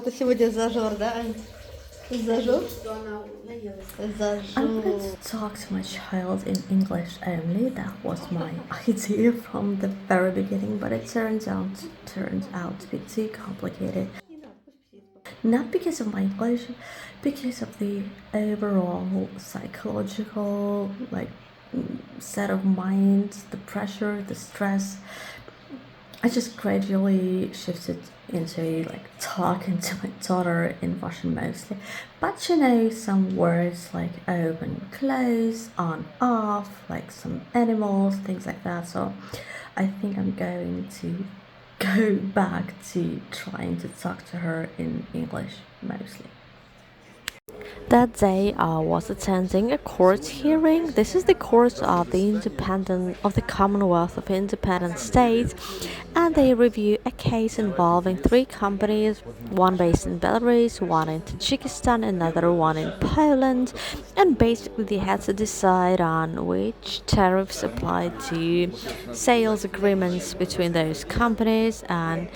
Это сегодня зажор, да, Ань? Зажор? I'm Зажор. going to talk to my child in English only. That was my idea from the very beginning, but it turned out to be too complicated. Not because of my English, because of the overall psychological set of mind, the pressure, the stress. I just gradually shifted into talking to my daughter in Russian mostly, but some words like open, close, on, off, like some animals, things like that. So I think I'm going to go back to trying to talk to her in English mostly. That day, I was attending a court hearing. This is the court of the Commonwealth of Independent States, and they review a case involving three companies, one based in Belarus, one in Tajikistan, another one in Poland, and basically they had to decide on which tariffs apply to sales agreements between those companies, and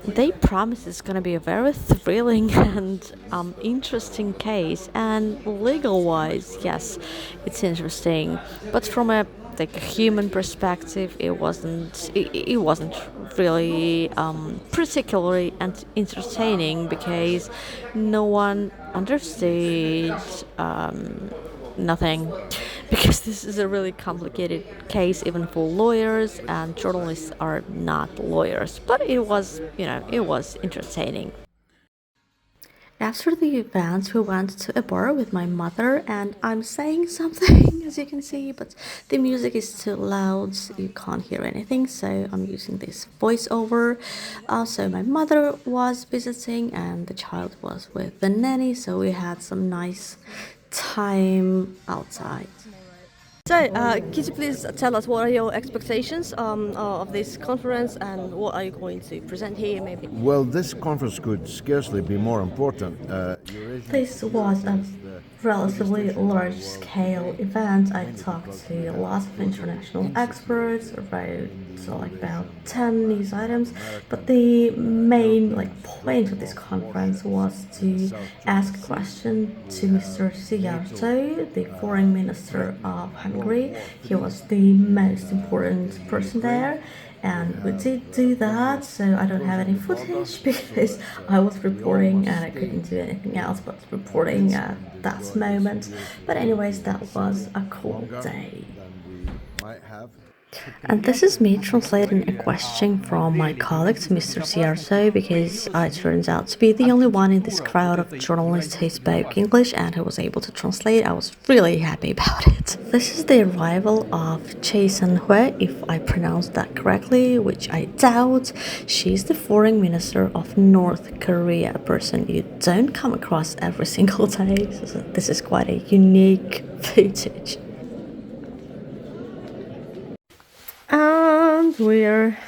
they promise it's going to be a very thrilling and interesting case. And legal wise, yes, it's interesting, but from a human perspective, it wasn't really particularly entertaining because no one understood nothing, because this is a really complicated case even for lawyers, and journalists are not lawyers, but it was entertaining. After the event, we went to a bar with my mother, and I'm saying something, as you can see, but the music is too loud, so you can't hear anything, so I'm using this voiceover. Also, my mother was visiting, and the child was with the nanny, so we had some nice time outside. So, could you please tell us what are your expectations of this conference, and what are you going to present here, maybe? Well, this conference could scarcely be more important. This was a relatively large scale event. I talked to lots of international experts, wrote about 10 news items, but the main point of this conference was to ask a question to Mr. Szijjártó, the foreign minister of Hungary. He was the most important person there, and we did do that. So I don't have any footage because I was reporting and I couldn't do anything else but reporting at that moment. But anyways, that was a cool day. And this is me translating a question from my colleague, Mr. Sierso, because I turned out to be the only one in this crowd of journalists who spoke English and who was able to translate. I was really happy about it. This is the arrival of Choi Sun-hui, if I pronounced that correctly, which I doubt. She's the foreign minister of North Korea, a person you don't come across every single day. So this is quite a unique footage. And we're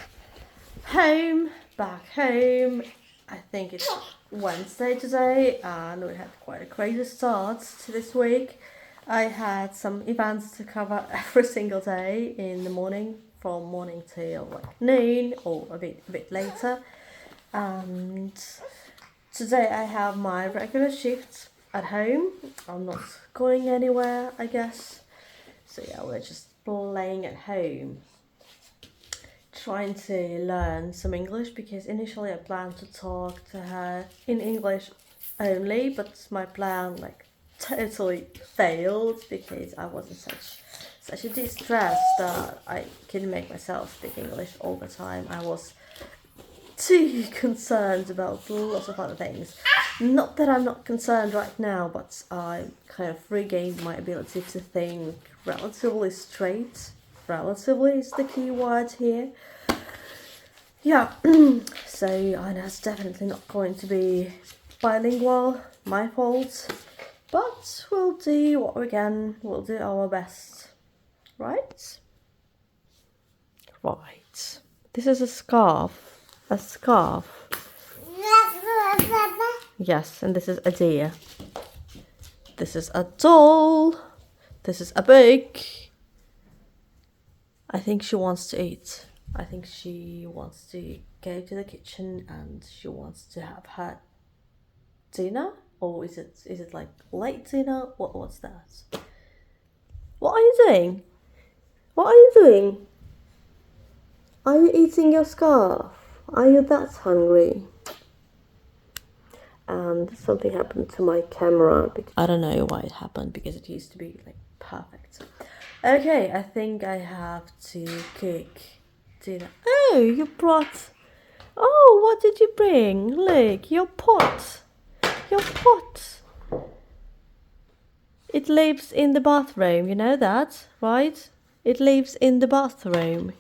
back home. I think it's Wednesday today, and we had quite a crazy start to this week. I had some events to cover every single day in the morning, from morning till noon or a bit later. And today I have my regular shift at home. I'm not going anywhere, I guess. So yeah, we're just playing at home, trying to learn some English, because initially I planned to talk to her in English only, but my plan totally failed because I was in such a distress that I couldn't make myself speak English all the time. I was too concerned about lots of other things. Not that I'm not concerned right now, but I kind of regained my ability to think relatively straight. Relatively is the key word here. Yeah, so Anna's definitely not going to be bilingual, my fault. But we'll do what we can, we'll do our best. Right? Right. This is a scarf. A scarf. Yes, and this is a deer. This is a doll. This is a book. I think she wants to eat. I think she wants to go to the kitchen and she wants to have her dinner, or is it like late dinner? What's that? What are you doing? What are you doing? Are you eating your scarf? Are you that hungry? And something happened to my camera. I don't know why it happened, because it used to be like perfect. Okay, I think I have to cook dinner. Oh, you brought... Oh, what did you bring? Look, your pot. Your pot. It lives in the bathroom, you know that, right? It lives in the bathroom.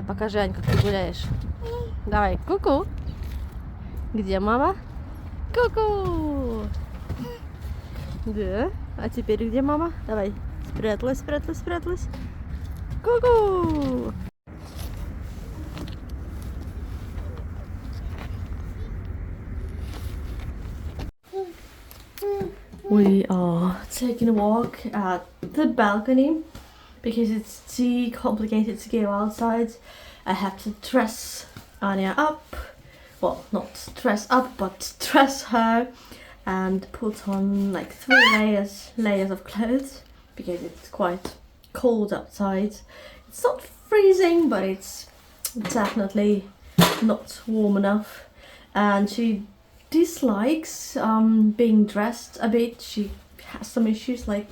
Покажи, Ань, как ты гуляешь. Давай, ку-ку. Где мама? Ку-ку. Да. А теперь где мама? Давай. Спряталась, спряталась, спряталась. Ку-ку. We are taking a walk at the balcony because it's too complicated to go outside. I have to dress Anya up. Well, not dress up, but dress her and put on like 3 layers of clothes because it's quite cold outside. It's not freezing, but it's definitely not warm enough. And she dislikes being dressed a bit. She has some issues like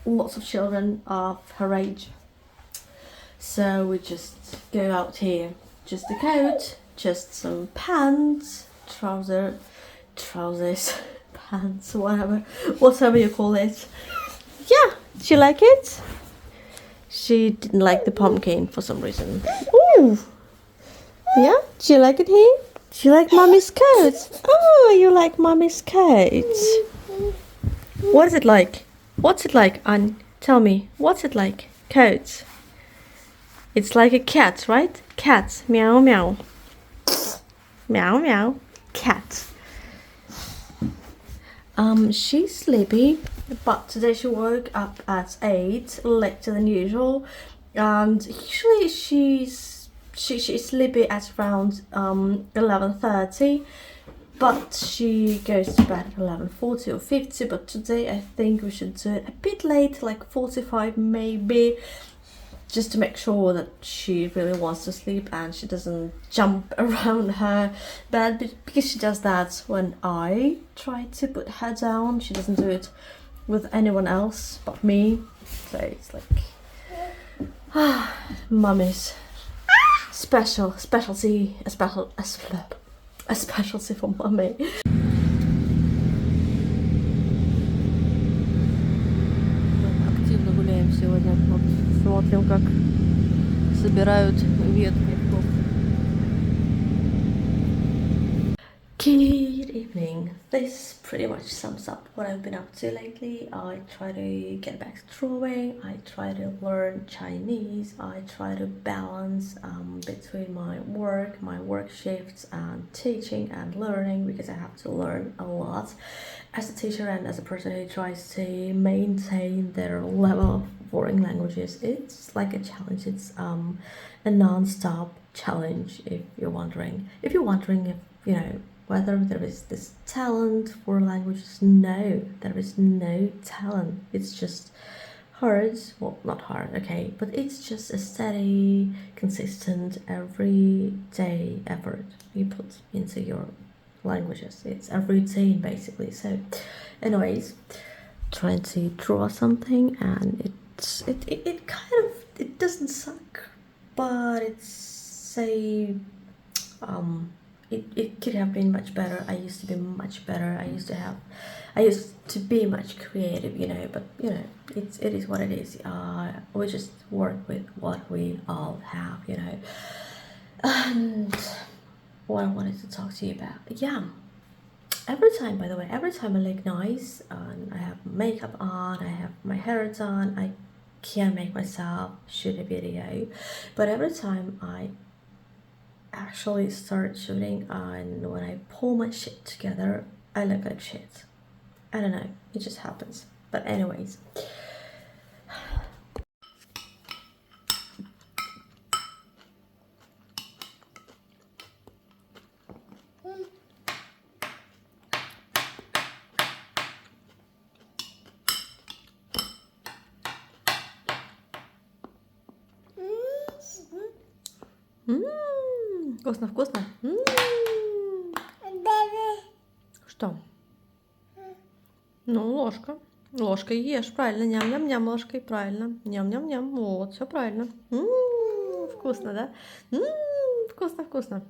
lots of children of her age. So we just go out here. Just a coat, just some pants, trousers, pants, whatever you call it. Yeah, she like it. She didn't like the pumpkin for some reason. Ooh, yeah, do you like it here? Do you like mommy's coat? Oh, you like mommy's coat. What is it like? What's it like, Anne? Tell me, what's it like? Coat. It's like a cat, right? Cat. Meow, meow. Meow, meow. Cat. She's sleepy, but today she woke up at 8, later than usual. And usually she's sleepy at around 11:30. But she goes to bed at 11:40 or 50, but today I think we should do it a bit late, like 45 maybe, just to make sure that she really wants to sleep and she doesn't jump around her bed, because she does that when I try to put her down. She doesn't do it with anyone else but me, so it's like mummy's specialty, a specialty for mommy. Активно гуляем сегодня. Вот смотрим, как собирают ветки. Good evening. This pretty much sums up what I've been up to lately. I try to get back to drawing. I try to learn Chinese. I try to balance between my work shifts, and teaching and learning, because I have to learn a lot as a teacher and as a person who tries to maintain their level of foreign languages. It's like a challenge. It's a non-stop challenge. If you're wondering if you know whether there is this talent for languages, no, there is no talent. It's just hard, well, not hard, okay, but it's just a steady, consistent, everyday effort you put into your languages. It's a routine, basically. So, anyways, trying to draw something, and it kind of, it doesn't suck, but it's a it could have been much better. I used to be much better. I used to be much creative, you know, but you know, it is what it is. We just work with what we all have, you know. And what I wanted to talk to you about, yeah, every time I look nice and I have makeup on, I have my hair done, I can't make myself shoot a video, but every time I actually start shooting and when I pull my shit together, I look like shit. I don't know, it just happens. But anyways, вкусно, вкусно. Что? Ну, ложка. Ложкой ешь, правильно. Ням-ням-ням ложкой, правильно. Ням-ням-ням. Вот, все правильно. Вкусно, да? Вкусно, вкусно.